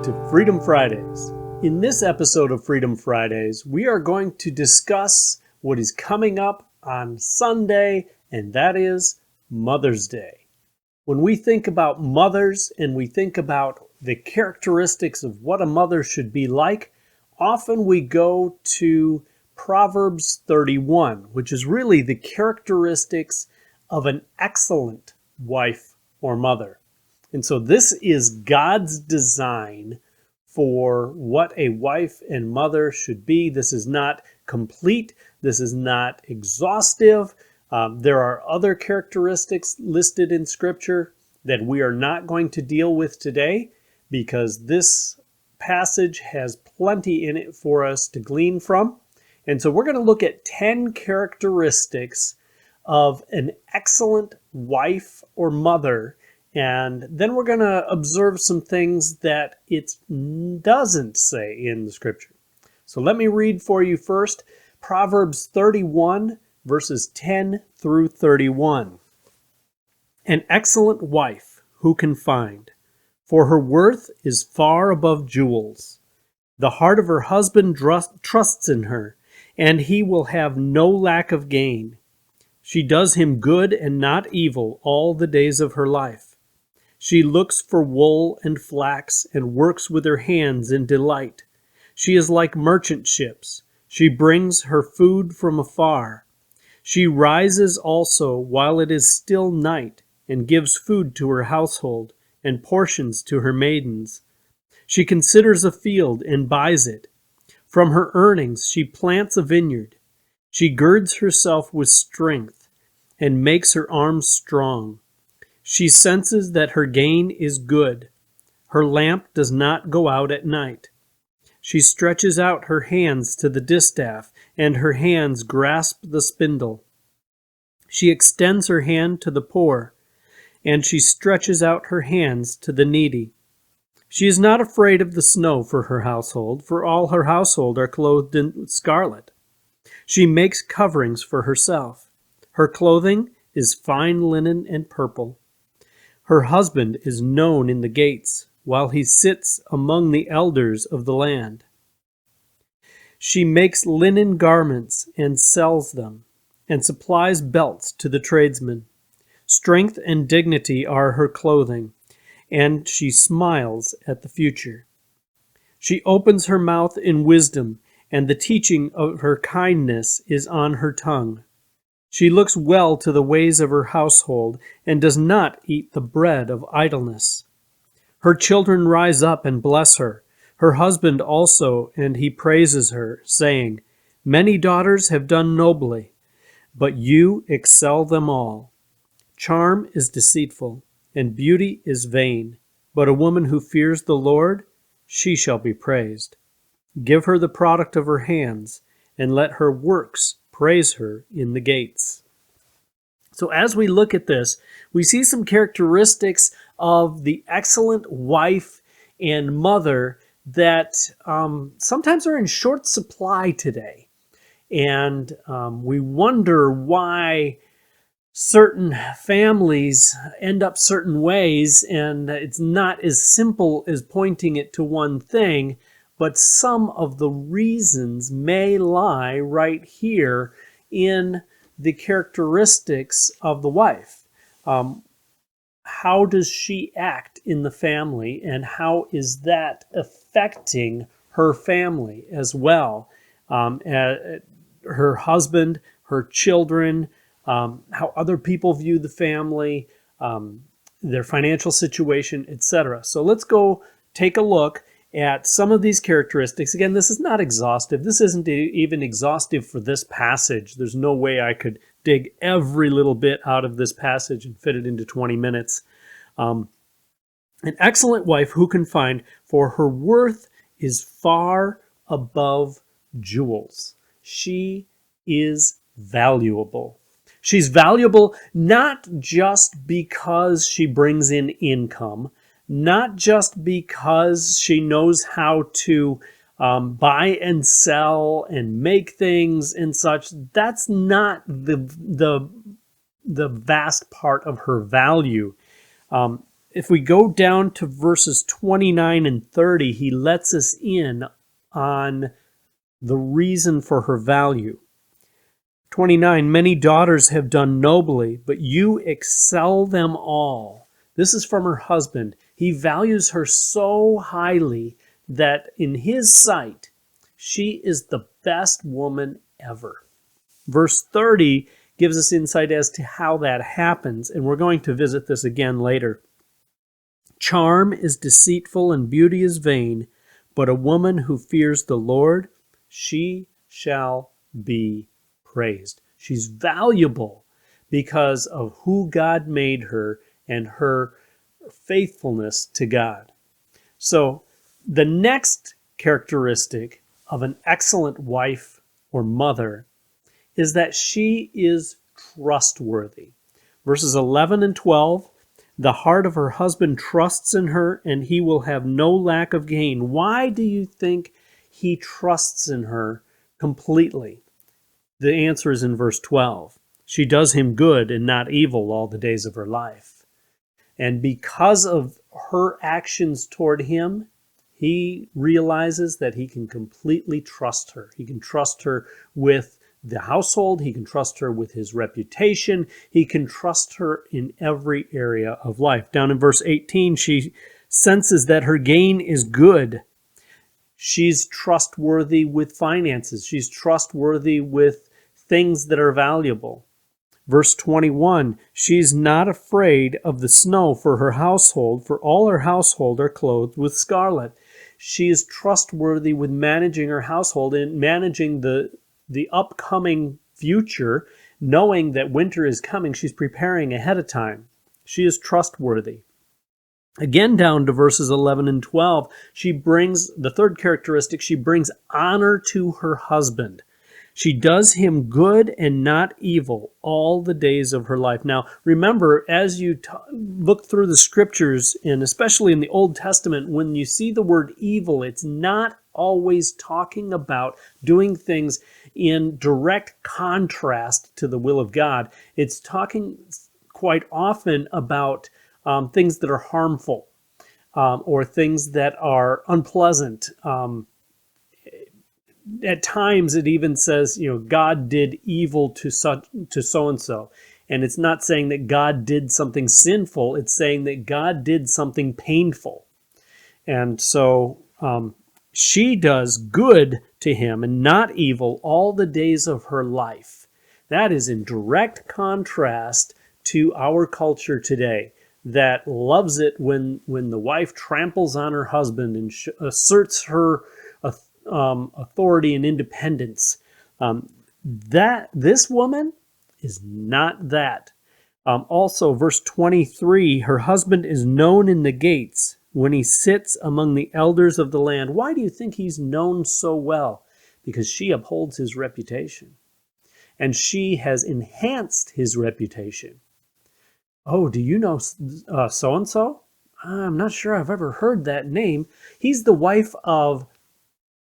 to Freedom Fridays. In this episode of Freedom Fridays, we are going to discuss what is coming up on Sunday, and that is Mother's Day. When we think about mothers and we think about the characteristics of what a mother should be like, often we go to Proverbs 31, which is really the characteristics of an excellent wife or mother. And so this is God's design for what a wife and mother should be. This is not complete. This is not exhaustive. There are other characteristics listed in Scripture that we are not going to deal with today because this passage has plenty in it for us to glean from. And so we're going to look at 10 characteristics of an excellent wife or mother. And then we're going to observe some things that it doesn't say in the Scripture. So let me read for you first Proverbs 31, verses 10 through 31. An excellent wife who can find? For her worth is far above jewels. The heart of her husband trusts in her, and he will have no lack of gain. She does him good and not evil all the days of her life. She looks for wool and flax and works with her hands in delight. She is like merchant ships. She brings her food from afar. She rises also while it is still night and gives food to her household and portions to her maidens. She considers a field and buys it. From her earnings she plants a vineyard. She girds herself with strength and makes her arms strong. She senses that her gain is good. Her lamp does not go out at night. She stretches out her hands to the distaff, and her hands grasp the spindle. She extends her hand to the poor, and she stretches out her hands to the needy. She is not afraid of the snow for her household, for all her household are clothed in scarlet. She makes coverings for herself. Her clothing is fine linen and purple. Her husband is known in the gates, while he sits among the elders of the land. She makes linen garments and sells them, and supplies belts to the tradesmen. Strength and dignity are her clothing, and she smiles at the future. She opens her mouth in wisdom, and the teaching of her kindness is on her tongue. She looks well to the ways of her household and does not eat the bread of idleness. Her children rise up and bless her, her husband also, and he praises her, saying, Many daughters have done nobly, but you excel them all. Charm is deceitful, and beauty is vain, but a woman who fears the Lord, she shall be praised. Give her the product of her hands, and let her works praise her in the gates. So as we look at this, we see some characteristics of the excellent wife and mother that sometimes are in short supply today. And we wonder why certain families end up certain ways, and it's not as simple as pointing it to one thing, but some of the reasons may lie right here in the characteristics of the wife. How does she act in the family, and how is that affecting her family as well? Her husband, her children, how other people view the family, their financial situation, etc. So let's go take a look at some of these characteristics. Again, this is not exhaustive. This isn't even exhaustive for this passage. There's no way I could dig every little bit out of this passage and fit it into 20 minutes. An excellent wife who can find, for her worth is far above jewels. She is valuable. She's valuable not just because she brings in income, not just because she knows how to buy and sell and make things and such. That's not the vast part of her value. if we go down to verses 29 and 30, he lets us in on the reason for her value. 29, many daughters have done nobly, but you excel them all. This is from her husband. He values her so highly that in his sight, she is the best woman ever. Verse 30 gives us insight as to how that happens, and we're going to visit this again later. Charm is deceitful and beauty is vain, but a woman who fears the Lord, she shall be praised. She's valuable because of who God made her and her faithfulness to God. So the next characteristic of an excellent wife or mother is that she is trustworthy. Verses 11 and 12, the heart of her husband trusts in her, and he will have no lack of gain. Why do you think he trusts in her completely? The answer is in verse 12. She does him good and not evil all the days of her life. And because of her actions toward him, he realizes that he can completely trust her. He can trust her with the household. He can trust her with his reputation. He can trust her in every area of life. Down in verse 18, she senses that her gain is good. She's trustworthy with finances. She's trustworthy with things that are valuable. Verse 21, she's not afraid of the snow for her household, for all her household are clothed with scarlet. She is trustworthy with managing her household and managing the upcoming future, knowing that winter is coming. She's preparing ahead of time. She is trustworthy. Again, down to verses 11 and 12, she brings, the third characteristic, she brings honor to her husband. She does him good and not evil all the days of her life. Now, remember, as you look through the scriptures, and especially in the Old Testament, when you see the word evil, it's not always talking about doing things in direct contrast to the will of God. It's talking quite often about things that are harmful or things that are unpleasant. At times it even says, God did evil to so-and-so. And it's not saying that God did something sinful. It's saying that God did something painful. And so she does good to him and not evil all the days of her life. That is in direct contrast to our culture today that loves it when the wife tramples on her husband and asserts her authority and independence. This woman is not that. Also, verse 23, her husband is known in the gates when he sits among the elders of the land. Why do you think he's known so well? Because she upholds his reputation. And she has enhanced his reputation. Oh, do you know so-and-so? I'm not sure I've ever heard that name. He's the wife of...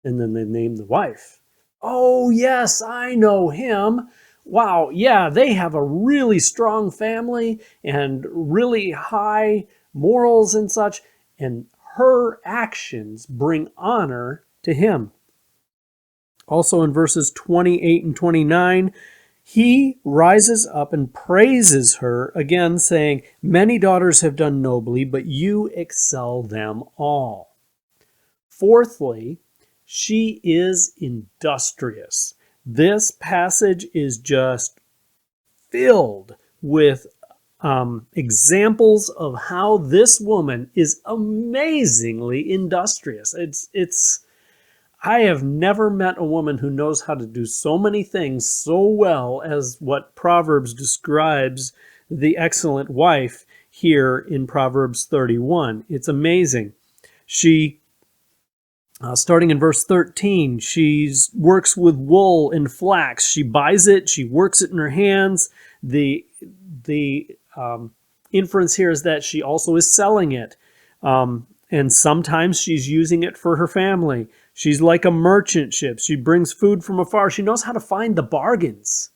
And then they name the wife. Oh, yes, I know him. Wow, yeah, they have a really strong family and really high morals and such. And her actions bring honor to him. Also in verses 28 and 29, he rises up and praises her, again saying, many daughters have done nobly, but you excel them all. Fourthly, she is industrious. This passage is just filled with examples of how this woman is amazingly industrious. I have never met a woman who knows how to do so many things so well as what Proverbs describes the excellent wife here in Proverbs 31. It's amazing. She starting in verse 13, she works with wool and flax. She buys it. She works it in her hands. The inference here is that she also is selling it. And sometimes she's using it for her family. She's like a merchant ship. She brings food from afar. She knows how to find the bargains.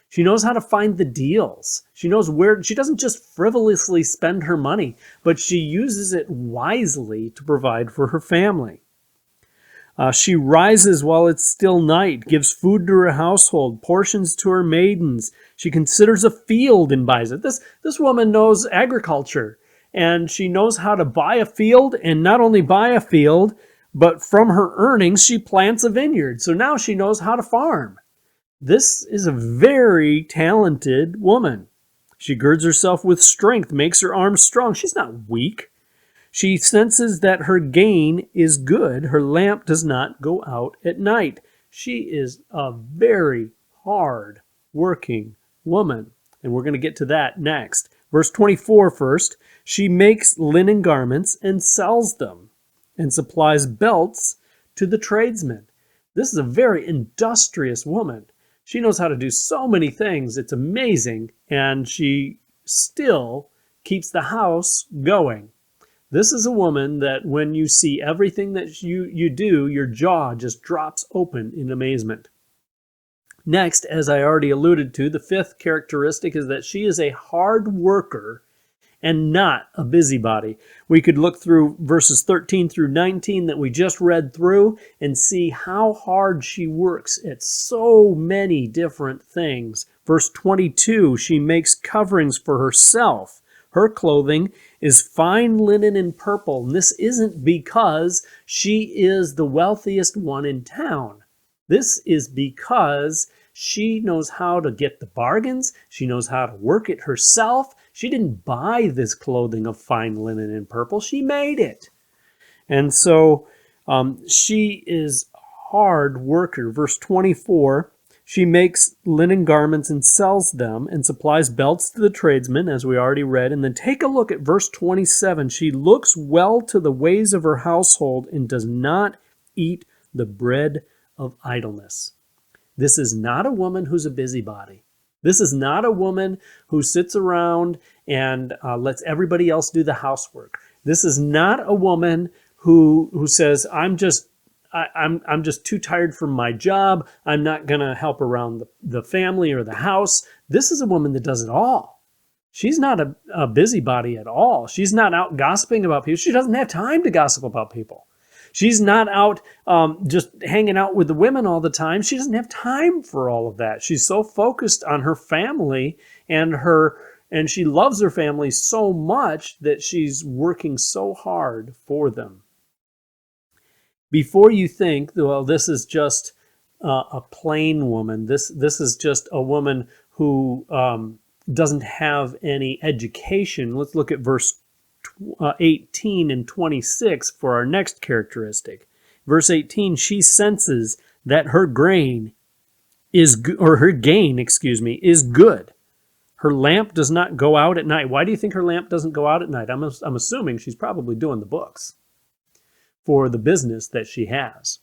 She knows how to find the deals. She knows where, she doesn't just frivolously spend her money, but she uses it wisely to provide for her family. She rises while it's still night, gives food to her household, portions to her maidens. She considers a field and buys it. This woman knows agriculture, and she knows how to buy a field, and not only buy a field, but from her earnings, she plants a vineyard. So now she knows how to farm. This is a very talented woman. She girds herself with strength, makes her arms strong. She's not weak. She senses that her gain is good. Her lamp does not go out at night. She is a very hard working woman. And we're going to get to that next. Verse 24 first. She makes linen garments and sells them and supplies belts to the tradesmen. This is a very industrious woman. She knows how to do so many things. It's amazing. And she still keeps the house going. This is a woman that when you see everything that you do, your jaw just drops open in amazement. Next, as I already alluded to, the fifth characteristic is that she is a hard worker and not a busybody. We could look through verses 13 through 19 that we just read through and see how hard she works at so many different things. Verse 22, she makes coverings for herself. Her clothing is fine linen and purple. And this isn't because she is the wealthiest one in town. This is because she knows how to get the bargains. She knows how to work it herself. She didn't buy this clothing of fine linen and purple. She made it. And so she is a hard worker. Verse 24, she makes linen garments and sells them and supplies belts to the tradesmen, as we already read. And then take a look at verse 27. She looks well to the ways of her household and does not eat the bread of idleness. This is not a woman who's a busybody. This is not a woman who sits around and lets everybody else do the housework. This is not a woman who says, I'm just too tired from my job. I'm not going to help around the family or the house. This is a woman that does it all. She's not a busybody at all. She's not out gossiping about people. She doesn't have time to gossip about people. She's not out just hanging out with the women all the time. She doesn't have time for all of that. She's so focused on her family and she loves her family so much that she's working so hard for them. Before you think, well, this is just a plain woman. This is just a woman who doesn't have any education. Let's look at verse 18 and 26 for our next characteristic. Verse 18, she senses that her gain is good. Her lamp does not go out at night. Why do you think her lamp doesn't go out at night? I'm assuming she's probably doing the books for the business that she has.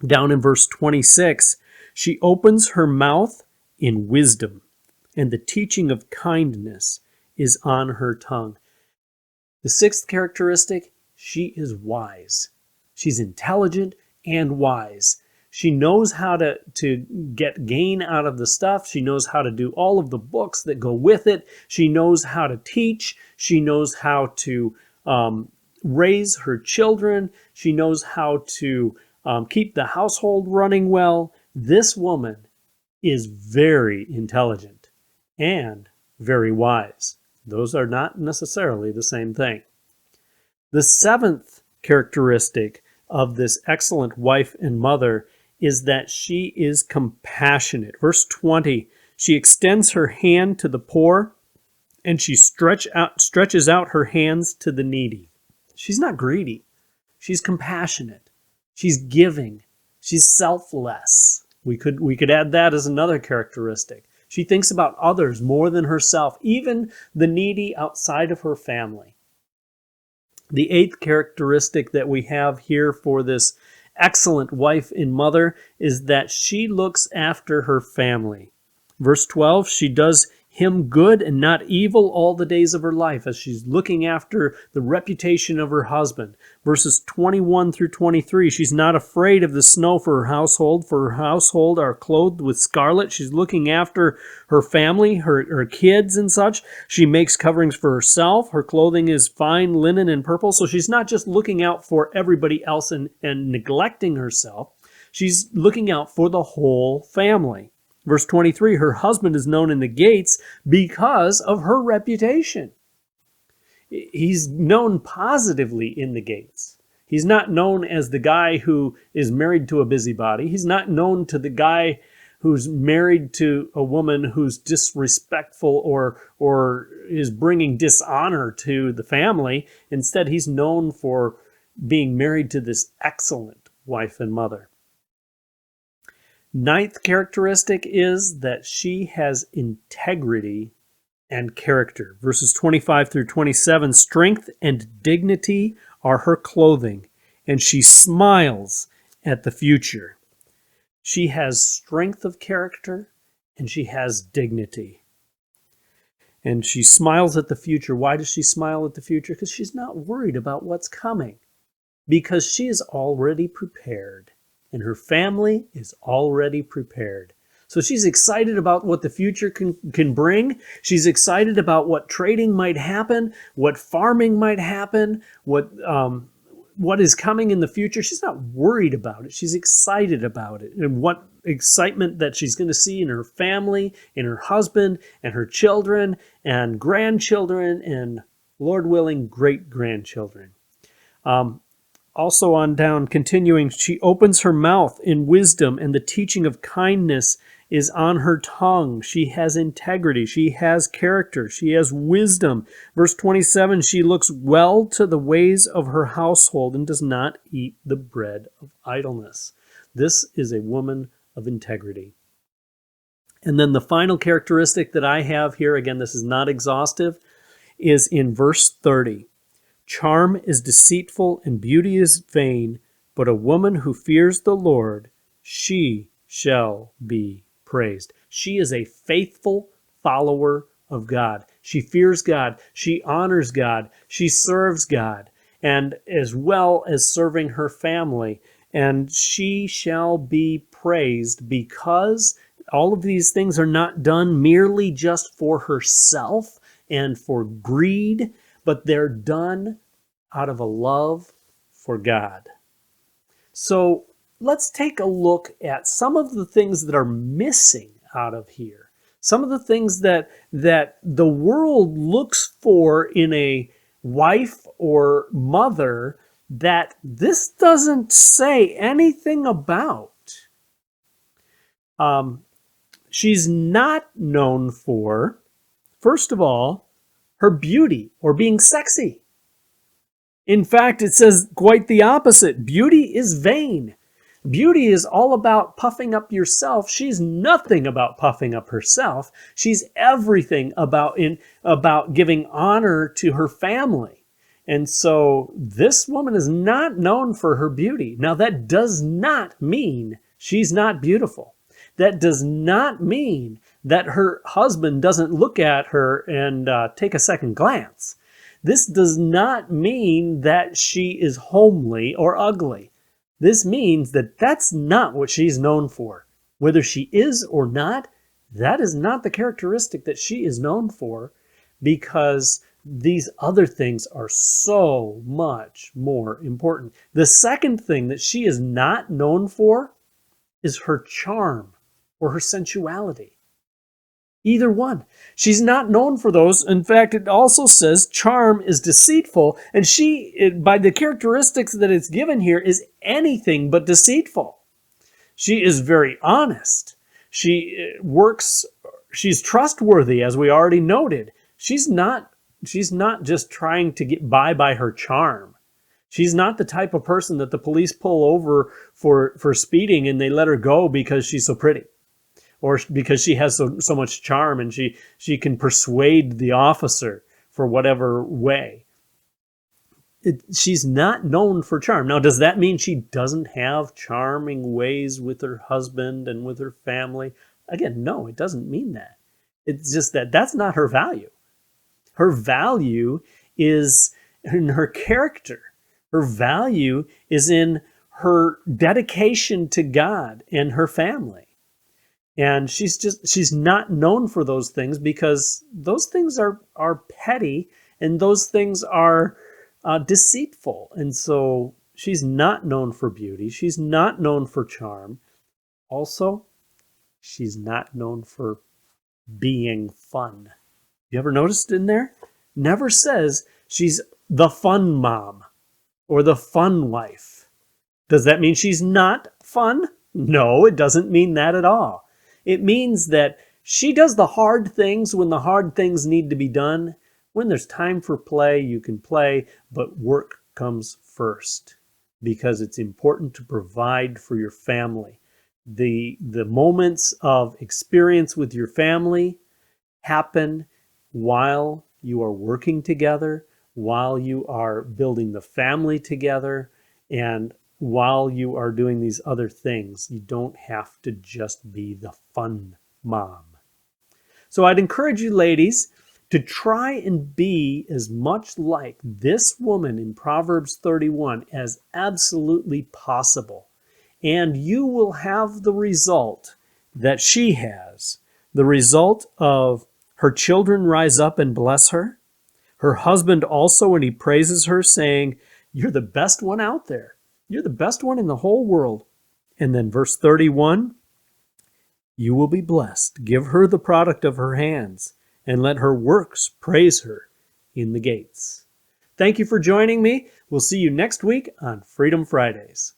Down in verse 26, she opens her mouth in wisdom, and the teaching of kindness is on her tongue. The sixth characteristic, she is wise. She's intelligent and wise. She knows how to get gain out of the stuff. She knows how to do all of the books that go with it. She knows how to teach. She knows how to raise her children. She knows how to keep the household running well. This woman is very intelligent and very wise. Those are not necessarily the same thing. The seventh characteristic of this excellent wife and mother is that she is compassionate. Verse 20, she extends her hand to the poor and she stretches out her hands to the needy. She's not greedy. She's compassionate. She's giving. She's selfless. We could add that as another characteristic. She thinks about others more than herself, even the needy outside of her family. The eighth characteristic that we have here for this excellent wife and mother is that she looks after her family. Verse 12, she does him good and not evil all the days of her life, as she's looking after the reputation of her husband. Verses 21 through 23, she's not afraid of the snow for her household are clothed with scarlet. She's looking after her family, her kids and such. She makes coverings for herself. Her clothing is fine linen and purple. So she's not just looking out for everybody else and neglecting herself. She's looking out for the whole family. Verse 23, her husband is known in the gates because of her reputation. He's known positively in the gates. He's not known as the guy who is married to a busybody. He's not known to the guy who's married to a woman who's disrespectful or is bringing dishonor to the family. Instead, he's known for being married to this excellent wife and mother. Ninth characteristic is that she has integrity and character. Verses 25 through 27, strength and dignity are her clothing, and she smiles at the future. She has strength of character, and she has dignity. And she smiles at the future. Why does she smile at the future? Because she's not worried about what's coming. Because she is already prepared. And her family is already prepared. So she's excited about what the future can bring. She's excited about what trading might happen, what farming might happen, what is coming in the future. She's not worried about it. She's excited about it. And what excitement that she's going to see in her family, in her husband, and her children, and grandchildren, and, Lord willing, great-grandchildren. Also on down, continuing, she opens her mouth in wisdom, and the teaching of kindness is on her tongue. She has integrity. She has character. She has wisdom. Verse 27, she looks well to the ways of her household and does not eat the bread of idleness. This is a woman of integrity. And then the final characteristic that I have here, again, this is not exhaustive, is in verse 30. Charm is deceitful and beauty is vain, but a woman who fears the Lord, she shall be praised. She is a faithful follower of God. She fears God. She honors God. She serves God, and as well as serving her family. And she shall be praised because all of these things are not done merely just for herself and for greed, but they're done out of a love for God. So let's take a look at some of the things that are missing out of here. Some of the things that the world looks for in a wife or mother that this doesn't say anything about. She's not known for, first of all, her beauty or being sexy. In fact, it says quite the opposite. Beauty is vain. Beauty is all about puffing up yourself. She's nothing about puffing up herself. She's everything about giving honor to her family. And so this woman is not known for her beauty. Now, that does not mean she's not beautiful. That does not mean that her husband doesn't look at her and take a second glance. This does not mean that she is homely or ugly. This means that that's not what she's known for. Whether she is or not, that is not the characteristic that she is known for, because these other things are so much more important. The second thing that she is not known for is her charm or her sensuality. Either one. She's not known for those. In fact, it also says charm is deceitful, and by the characteristics that it's given here, is anything but deceitful. She is very honest. She's trustworthy, as we already noted. She's not just trying to get by her charm. She's not the type of person that the police pull over for speeding and they let her go because she's so pretty, or because she has so much charm and she can persuade the officer for whatever way. She's not known for charm. Now, does that mean she doesn't have charming ways with her husband and with her family? Again, no, it doesn't mean that. It's just that that's not her value. Her value is in her character. Her value is in her dedication to God and her family. And she's not known for those things because those things are petty and those things are deceitful. And so she's not known for beauty. She's not known for charm. Also, she's not known for being fun. You ever noticed in there? Never says she's the fun mom or the fun wife. Does that mean she's not fun? No, it doesn't mean that at all. It means that she does the hard things when the hard things need to be done. When there's time for play, you can play, but work comes first because it's important to provide for your family. The moments of experience with your family happen while you are working together, while you are building the family together, and while you are doing these other things. You don't have to just be the fun mom. So I'd encourage you ladies to try and be as much like this woman in Proverbs 31 as absolutely possible. And you will have the result that she has, the result of her children rise up and bless her. Her husband also, when he praises her, saying, "You're the best one out there. You're the best one in the whole world." And then verse 31, "You will be blessed. Give her the product of her hands, and let her works praise her in the gates." Thank you for joining me. We'll see you next week on Freedom Fridays.